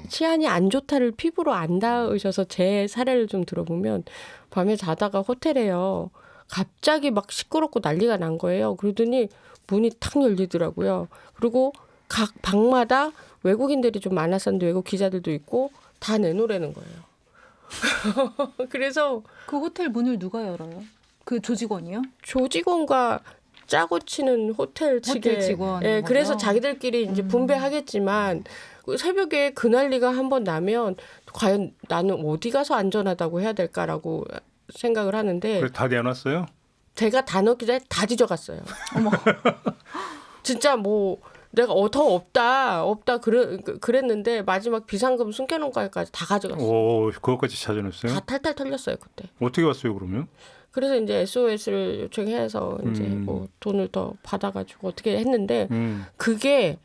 치안이 안 좋다를 피부로 안 닿으셔서 제 사례를 좀 들어보면 밤에 자다가 호텔에요. 갑자기 막 시끄럽고 난리가 난 거예요. 그러더니 문이 탁 열리더라고요. 그리고 각 방마다 외국인들이 좀 많았었는데 외국 기자들도 있고 다 내놓으라는 거예요. 그래서 그 호텔 문을 누가 열어요? 그 조직원이요? 조직원과 짜고 치는 호텔 측의 호텔 직원. 예, 그래서 자기들끼리 이제 분배하겠지만 새벽에 그 난리가 한번 나면 과연 나는 어디 가서 안전하다고 해야 될까라고 생각을 하는데 그래 다 내놨어요? 제가 다 넣기 전에 다 뒤져갔어요. 어머. 진짜 뭐 내가 더 없다 그랬는데 마지막 비상금 숨겨놓은 거까지 다 가져갔어요. 오, 그것까지 찾아냈어요? 다 탈탈 털렸어요 그때. 어떻게 왔어요 그러면? 그래서 이제 SOS를 요청해서 이제 뭐 돈을 더 받아가지고 어떻게 했는데 그게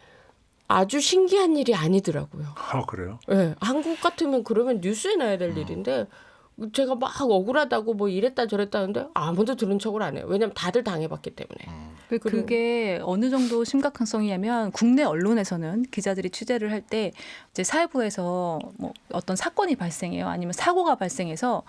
아주 신기한 일이 아니더라고요. 아 그래요? 네, 한국 같으면 그러면 뉴스에 나야 될 일인데 제가 막 억울하다고 뭐 이랬다 저랬다 하는데 아무도 들은 척을 안 해요. 왜냐면 다들 당해봤기 때문에. 그게 어느 정도 심각성이냐면 국내 언론에서는 기자들이 취재를 할 때 이제 사회부에서 뭐 어떤 사건이 발생해요. 아니면 사고가 발생해서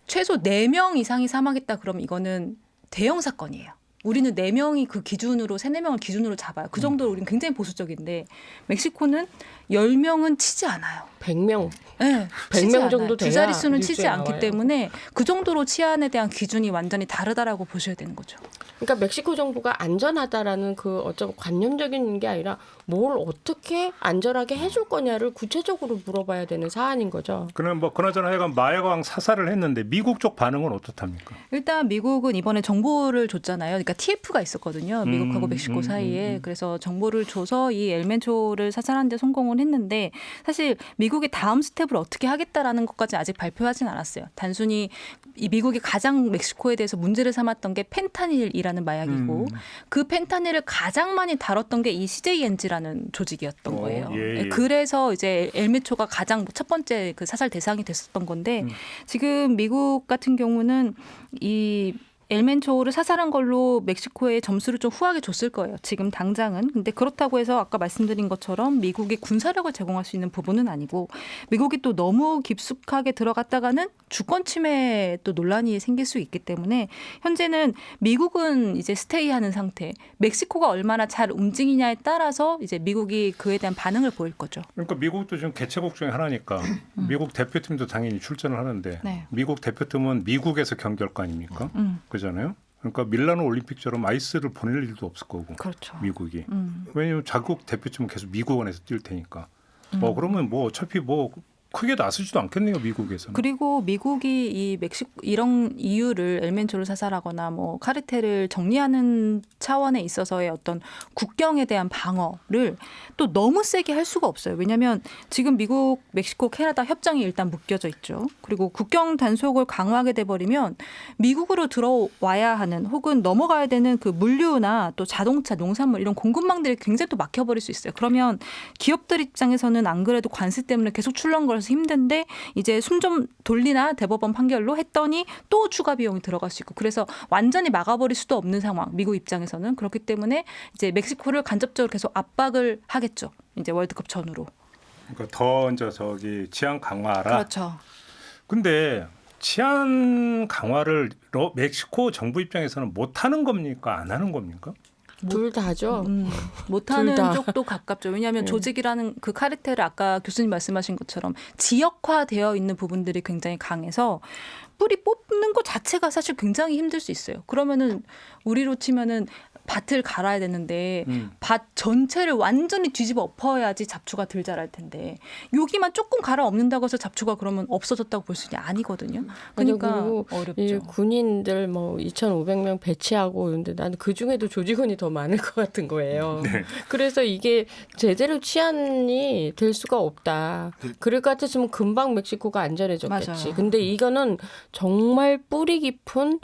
최소 4명 이상이 사망했다 그러면 이거는 대형 사건이에요. 우리는 4명이 그 기준으로 3-4명을 기준으로 잡아요. 그 정도로 우리는 굉장히 보수적인데 멕시코는 10명은 치지 않아요. 100명. 네, 100명 정도 두 돼야 자릿수는 치지 뉴스에 않기 나와요. 때문에 그 정도로 치안에 대한 기준이 완전히 다르다라고 보셔야 되는 거죠. 그러니까 멕시코 정부가 안전하다라는 그 어쩜 관념적인 게 아니라 뭘 어떻게 안전하게 해줄 거냐를 구체적으로 물어봐야 되는 사안인 거죠. 그럼 뭐 그나저나 하여간 마약왕 사살을 했는데 미국 쪽 반응은 어떻답니까? 일단 미국은 이번에 정보를 줬잖아요. 그러니까 TF가 있었거든요. 미국하고 멕시코 사이에. 그래서 정보를 줘서 이 엘멘초를 사살하는 데 성공을 했는데 사실 미국의 다음 스텝을 어떻게 하겠다라는 것까지 아직 발표하진 않았어요. 단순히 이 미국이 가장 멕시코에 대해서 문제를 삼았던 게 펜타닐이라는 마약이고 그 펜타닐을 가장 많이 다뤘던 게 이 CJNG라는 조직이었던 거예요. 예. 그래서 이제 엘메초가 가장 첫 번째 그 사살 대상이 됐었던 건데 지금 미국 같은 경우는 이 엘멘초를 사살한 걸로 멕시코에 점수를 좀 후하게 줬을 거예요. 지금 당장은. 근데 그렇다고 해서 아까 말씀드린 것처럼 미국이 군사력을 제공할 수 있는 부분은 아니고 미국이 또 너무 깊숙하게 들어갔다가는 주권 침해 또 논란이 생길 수 있기 때문에 현재는 미국은 이제 스테이하는 상태. 멕시코가 얼마나 잘 움직이냐에 따라서 이제 미국이 그에 대한 반응을 보일 거죠. 그러니까 미국도 지금 개최국 중에 하나니까 미국 대표팀도 당연히 출전을 하는데 네. 미국 대표팀은 미국에서 경기할 거 아닙니까? 그잖아요. 그러니까 밀라노 올림픽처럼 아이스를 보낼 일도 없을 거고 그렇죠. 미국이. 왜냐하면 자국 대표팀은 계속 미국 안에서 뛸 테니까. 그러면 뭐 어차피 뭐 크게 나서지도 않겠네요, 미국에서는. 그리고 미국이 이 멕시코 이런 이유를 엘멘초를 사살하거나 뭐 카르텔을 정리하는 차원에 있어서의 어떤 국경에 대한 방어를 또 너무 세게 할 수가 없어요. 왜냐하면 지금 미국, 멕시코, 캐나다 협정이 일단 묶여져 있죠. 그리고 국경 단속을 강화하게 돼버리면 미국으로 들어와야 하는 혹은 넘어가야 되는 그 물류나 또 자동차, 농산물 이런 공급망들이 굉장히 또 막혀버릴 수 있어요. 그러면 기업들 입장에서는 안 그래도 관세 때문에 계속 출렁거려서 힘든데 이제 숨 좀 돌리나 대법원 판결로 했더니 또 추가 비용이 들어갈 수 있고 그래서 완전히 막아버릴 수도 없는 상황 미국 입장에서는 그렇기 때문에 이제 멕시코를 간접적으로 계속 압박을 하겠죠. 이제 월드컵 전후로. 그러니까 더 이제 저기 치안 강화하라. 그렇죠. 근데 치안 강화를 멕시코 정부 입장에서는 못 하는 겁니까? 안 하는 겁니까? 둘 다죠. 못하는 둘 다. 쪽도 가깝죠. 왜냐하면 조직이라는 그 카르텔을 아까 교수님 말씀하신 것처럼 지역화되어 있는 부분들이 굉장히 강해서 뿌리 뽑는 것 자체가 사실 굉장히 힘들 수 있어요. 그러면은 우리로 치면은 밭을 갈아야 되는데 밭 전체를 완전히 뒤집어 엎어야지 잡초가 덜 자랄 텐데 여기만 조금 갈아 엎는다고 해서 잡초가 그러면 없어졌다고 볼 수 있는 게 아니거든요. 그러니까 그리고 이 어렵죠. 군인들 뭐 2,500명 배치하고 있는데 나는 그 중에도 조직원이 더 많을 것 같은 거예요. 그래서 이게 제대로 치안이 될 수가 없다. 그럴 것 같았으면 금방 멕시코가 안전해졌겠지. 맞아요. 근데 이거는 정말 뿌리 깊은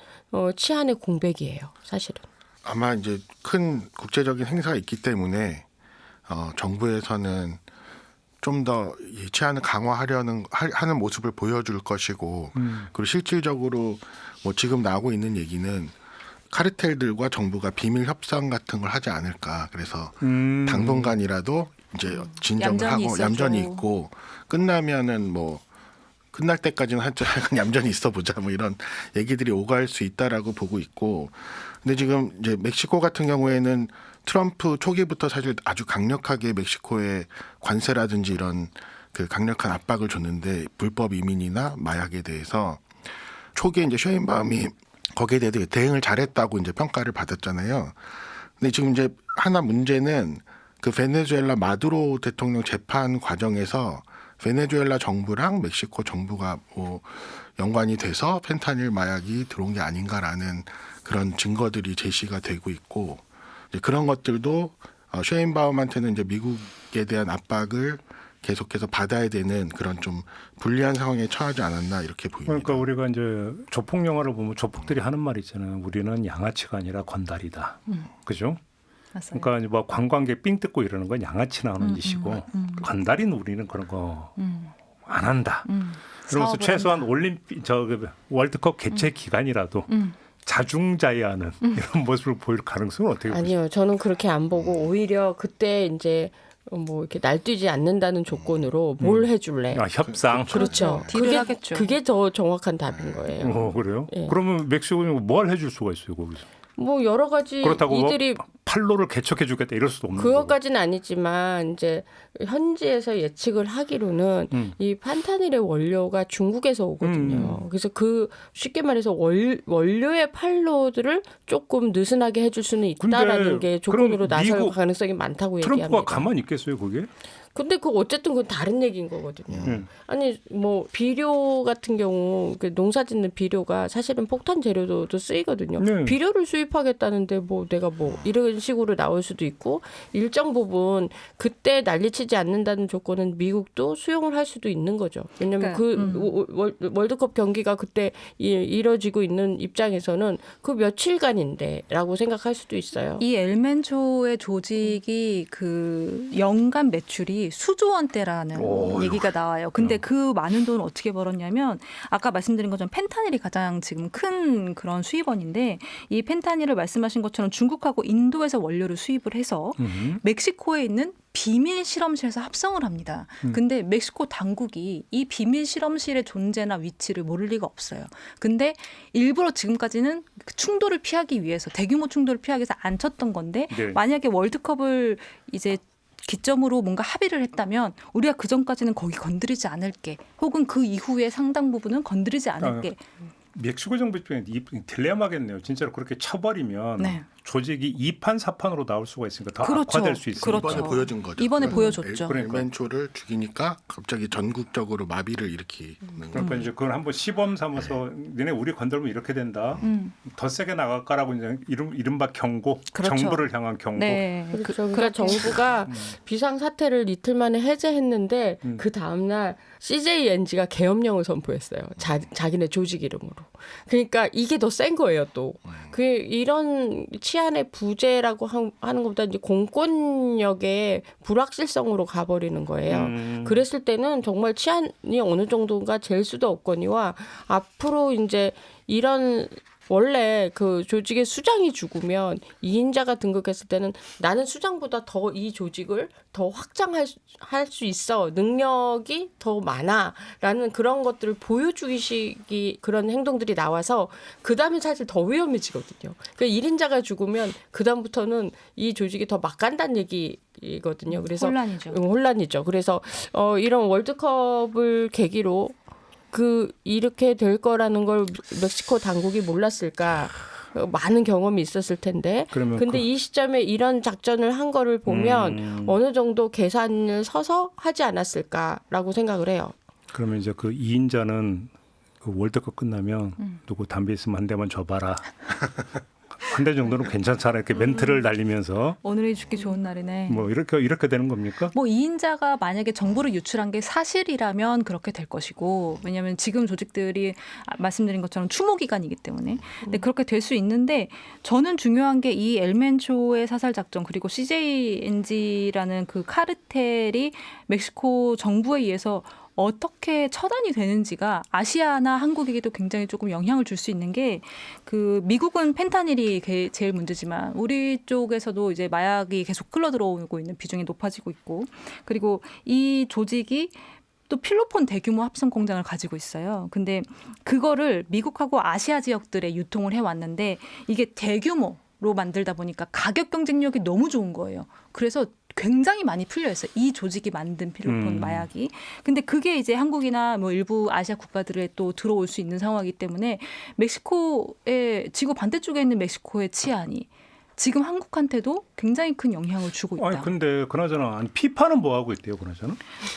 치안의 공백이에요. 사실은. 아마 이제 큰 국제적인 행사가 있기 때문에 정부에서는 좀 더 이 치안을 강화하려는 하는 모습을 보여줄 것이고 그리고 실질적으로 뭐 지금 나오고 있는 얘기는 카르텔들과 정부가 비밀 협상 같은 걸 하지 않을까. 그래서 당분간이라도 이제 진정을 얌전히 하고 있어줘. 얌전히 있고 끝나면은 뭐 끝날 때까지는 하여튼 얌전히 있어보자 뭐 이런 얘기들이 오갈 수 있다라고 보고 있고 근데 지금 이제 멕시코 같은 경우에는 트럼프 초기부터 사실 아주 강력하게 멕시코에 관세라든지 이런 그 강력한 압박을 줬는데 불법 이민이나 마약에 대해서 초기에 이제 셰인바움이 거기에 대해서 대응을 잘했다고 이제 평가를 받았잖아요. 근데 지금 이제 하나 문제는 그 베네수엘라 마두로 대통령 재판 과정에서 베네수엘라 정부랑 멕시코 정부가 뭐 연관이 돼서 펜타닐 마약이 들어온 게 아닌가라는 그런 증거들이 제시가 되고 있고 이제 그런 것들도 셰인바움한테는 이제 미국에 대한 압박을 계속해서 받아야 되는 그런 좀 불리한 상황에 처하지 않았나 이렇게 보입니다. 그러니까 우리가 이제 조폭 영화를 보면 조폭들이 하는 말이 있잖아요. 우리는 양아치가 아니라 건달이다. 그죠? 맞아요. 그러니까 뭐 관광객 삥 뜯고 이러는 건 양아치 나오는 짓이고 건달인 우리는 그런 거 안 한다. 그러면서 사업을 최소한 한다. 올림픽 월드컵 개최 기간이라도 자중자애하는 이런 모습을 보일 가능성은 어떻게 보세요? 아니요. 저는 그렇게 안 보고 오히려 그때 이제 뭐 이렇게 날뛰지 않는다는 조건으로 뭘 해줄래? 아, 협상. 그렇죠. 딜을 하겠죠. 그게 더 정확한 답인 거예요. 그래요? 예. 그러면 멕시코는 뭘 해줄 수가 있어요 거기서? 뭐 여러 가지 그렇다고 이들이 판로를 개척해주겠다 이럴 수도 없는 그것까지는 아니지만 이제 현지에서 예측을 하기로는 이 판타닐의 원료가 중국에서 오거든요. 그래서 그 쉽게 말해서 원료의 판로들을 조금 느슨하게 해줄 수는 있다라는 게 조건으로 그럼 나설 미국, 가능성이 많다고 트럼프가 얘기합니다. 가만히 있겠어요, 그게? 근데 그 어쨌든 그건 다른 얘기인 거거든요. 아니 뭐 비료 같은 경우 그 농사짓는 비료가 사실은 폭탄 재료도 쓰이거든요. 네. 비료를 수입하겠다는데 뭐 내가 뭐 이런 식으로 나올 수도 있고 일정 부분 그때 난리치지 않는다는 조건은 미국도 수용을 할 수도 있는 거죠. 왜냐하면 월드컵 경기가 그때 이뤄지고 있는 입장에서는 그 며칠간인데라고 생각할 수도 있어요. 이 엘멘초의 조직이 그 연간 매출이 수조 원대라는 얘기가 나와요. 근데 그 많은 돈을 어떻게 벌었냐면 아까 말씀드린 것처럼 펜타닐이 가장 지금 큰 그런 수입원인데 이 펜타닐을 말씀하신 것처럼 중국하고 인도에서 원료를 수입을 해서 멕시코에 있는 비밀 실험실에서 합성을 합니다. 근데 멕시코 당국이 이 비밀 실험실의 존재나 위치를 모를 리가 없어요. 근데 일부러 지금까지는 그 충돌을 피하기 위해서 대규모 충돌을 피하기 위해서 안 쳤던 건데 네. 만약에 월드컵을 이제 기점으로 뭔가 합의를 했다면 우리가 그 전까지는 거기 건드리지 않을게 혹은 그 이후에 상당 부분은 건드리지 않을게. 멕시코 정부 입장에 딜레마겠네요. 진짜로 그렇게 쳐버리면 네. 조직이 2판 4판으로 나올 수가 있으니까 더 그렇죠. 악화될 수 있으니까. 그렇죠. 이번에 보여준 거죠. 이번에 보여줬죠. 엘멘초를 죽이니까 갑자기 전국적으로 마비를 일으키는 그러니까 이제 그걸 한번 시범 삼아서 너네 우리 건들면 이렇게 된다. 더 세게 나갈까라고 이제 이른바 경고, 그렇죠. 정부를 향한 경고. 네. 그렇죠. 그러니까 정부가 비상 사태를 이틀 만에 해제했는데 그 다음 날 CJNG가 계엄령을 선포했어요. 자기네 조직 이름으로. 그러니까 이게 더 센 거예요, 또. 그 이런 치안의 부재라고 하는 것보다 이제 공권력의 불확실성으로 가버리는 거예요. 그랬을 때는 정말 치안이 어느 정도인가 잴 수도 없거니와 앞으로 이제 이런 원래 그 조직의 수장이 죽으면 2인자가 등극했을 때는 나는 수장보다 더 이 조직을 더 확장할 수 있어. 능력이 더 많아라는 그런 것들을 보여주기식이 그런 행동들이 나와서 그다음에 사실 더 위험해지거든요. 그러니까 1인자가 죽으면 그다음부터는 이 조직이 더 막 간다는 얘기거든요. 그래서 혼란이죠. 그래서 이런 월드컵을 계기로 이렇게 될 거라는 걸 멕시코 당국이 몰랐을까? 많은 경험이 있었을 텐데. 근데 이 시점에 이런 작전을 한 거를 보면 어느 정도 계산을 서서 하지 않았을까라고 생각을 해요. 그러면 이제 그 2인자는 그 월드컵 끝나면 누구 담배 있으면 한 대만 줘봐라. 한 대 정도는 괜찮잖아. 이렇게 멘트를 날리면서. 오늘이 죽기 좋은 날이네. 뭐 이렇게 되는 겁니까? 뭐 2인자가 만약에 정보를 유출한 게 사실이라면 그렇게 될 것이고 왜냐하면 지금 조직들이 말씀드린 것처럼 추모 기간이기 때문에 근데 그렇게 될 수 있는데 저는 중요한 게 이 엘멘초의 사살 작전 그리고 CJNG라는 그 카르텔이 멕시코 정부에 의해서 어떻게 처단이 되는지가 아시아나 한국에게도 굉장히 조금 영향을 줄 수 있는 게 그 미국은 펜타닐이 제일 문제지만 우리 쪽에서도 이제 마약이 계속 흘러 들어오고 있는 비중이 높아지고 있고 그리고 이 조직이 또 필로폰 대규모 합성 공장을 가지고 있어요. 근데 그거를 미국하고 아시아 지역들에 유통을 해왔는데 이게 대규모로 만들다 보니까 가격 경쟁력이 너무 좋은 거예요. 그래서 굉장히 많이 풀려 있어요. 이 조직이 만든 필로폰 마약이. 근데 그게 이제 한국이나 뭐 일부 아시아 국가들에 또 들어올 수 있는 상황이기 때문에 멕시코의 지구 반대쪽에 있는 멕시코의 치안이 지금 한국한테도 굉장히 큰 영향을 주고 있다. 아니 근데 그나저나 피파는 뭐 하고 있대요, 그나저나?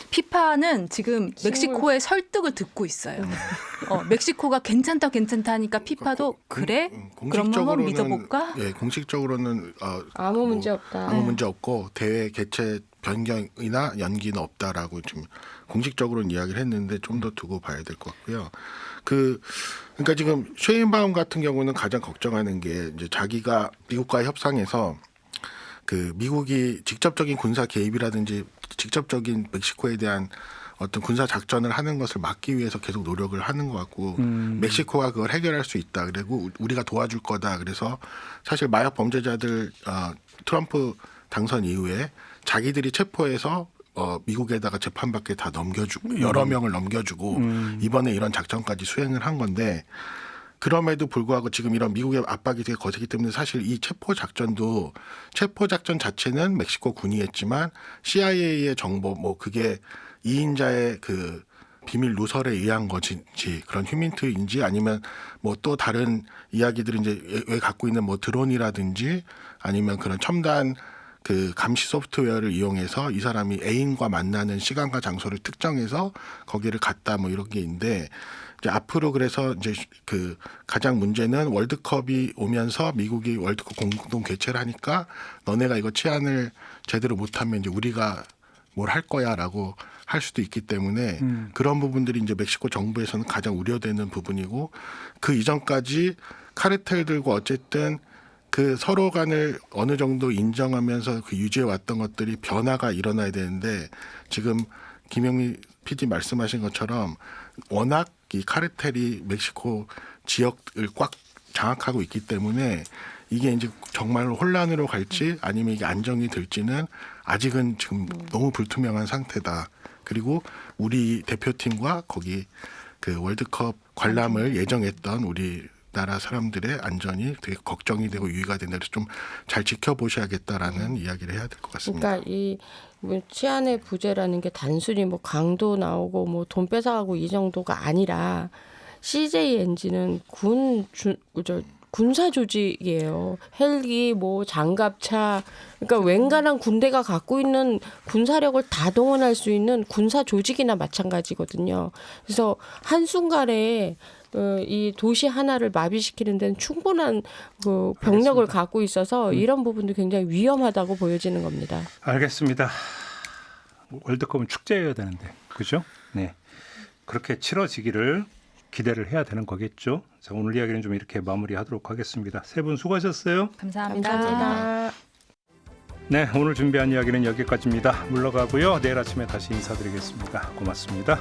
피파는 지금 멕시코의 설득을 듣고 있어요. 멕시코가 괜찮다 하니까 피파도 그래? 그럼 한번 믿어볼까? 예, 공식적으로는 아무 문제 없다. 아무 문제 없고 대회 개최 변경이나 연기는 없다라고 지금 공식적으로는 이야기를 했는데 좀 더 두고 봐야 될 것 같고요. 그러니까 지금 쉐인바움 같은 경우는 가장 걱정하는 게 이제 자기가 미국과의 협상에서 그 미국이 직접적인 군사 개입이라든지 직접적인 멕시코에 대한 어떤 군사 작전을 하는 것을 막기 위해서 계속 노력을 하는 것 같고 멕시코가 그걸 해결할 수 있다. 그리고 우리가 도와줄 거다. 그래서 사실 마약 범죄자들 트럼프 당선 이후에 자기들이 체포해서 미국에다가 재판받게 다 넘겨주고 여러 명을 넘겨주고 이번에 이런 작전까지 수행을 한 건데 그럼에도 불구하고 지금 이런 미국의 압박이 되게 거세기 때문에 사실 이 체포 작전 자체는 멕시코 군이 했지만 CIA의 정보 뭐 그게 2인자의 그 비밀 누설에 의한 것인지 그런 휴민트인지 아니면 뭐 또 다른 이야기들을 이제 왜 갖고 있는 뭐 드론이라든지 아니면 그런 첨단 그 감시 소프트웨어를 이용해서 이 사람이 애인과 만나는 시간과 장소를 특정해서 거기를 갔다 뭐 이런 게 있는데 이제 앞으로 그래서 이제 그 가장 문제는 월드컵이 오면서 미국이 월드컵 공동 개최를 하니까 너네가 이거 치안을 제대로 못하면 이제 우리가 뭘 할 거야라고 할 수도 있기 때문에 그런 부분들이 이제 멕시코 정부에서는 가장 우려되는 부분이고 그 이전까지 카르텔들과 어쨌든 그 서로 간을 어느 정도 인정하면서 그 유지해 왔던 것들이 변화가 일어나야 되는데 지금 김영미 PD 말씀하신 것처럼 워낙 이 카르텔이 멕시코 지역을 꽉 장악하고 있기 때문에 이게 이제 정말 혼란으로 갈지 아니면 이게 안정이 될지는 아직은 지금 너무 불투명한 상태다. 그리고 우리 대표팀과 거기 그 월드컵 관람을 예정했던 우리나라 사람들의 안전이 되게 걱정이 되고 유의가 된다. 그래서 좀 잘 지켜보셔야겠다라는 이야기를 해야 될 것 같습니다. 그러니까 이 치안의 부재라는 게 단순히 뭐 강도 나오고 뭐 돈 뺏어가고 이 정도가 아니라 CJNG는 군사 조직이에요. 헬기, 뭐 장갑차, 그러니까 웬간한 군대가 갖고 있는 군사력을 다 동원할 수 있는 군사 조직이나 마찬가지거든요. 그래서 한순간에 이 도시 하나를 마비시키는 데는 충분한 그 병력을 갖고 있어서 이런 부분도 굉장히 위험하다고 보여지는 겁니다. 알겠습니다. 월드컵은 축제여야 되는데, 그죠? 네, 그렇게 치러지기를 기대를 해야 되는 거겠죠. 자, 오늘 이야기는 좀 이렇게 마무리하도록 하겠습니다. 세 분 수고하셨어요. 감사합니다. 감사합니다. 네, 오늘 준비한 이야기는 여기까지입니다. 물러가고요. 내일 아침에 다시 인사드리겠습니다. 고맙습니다.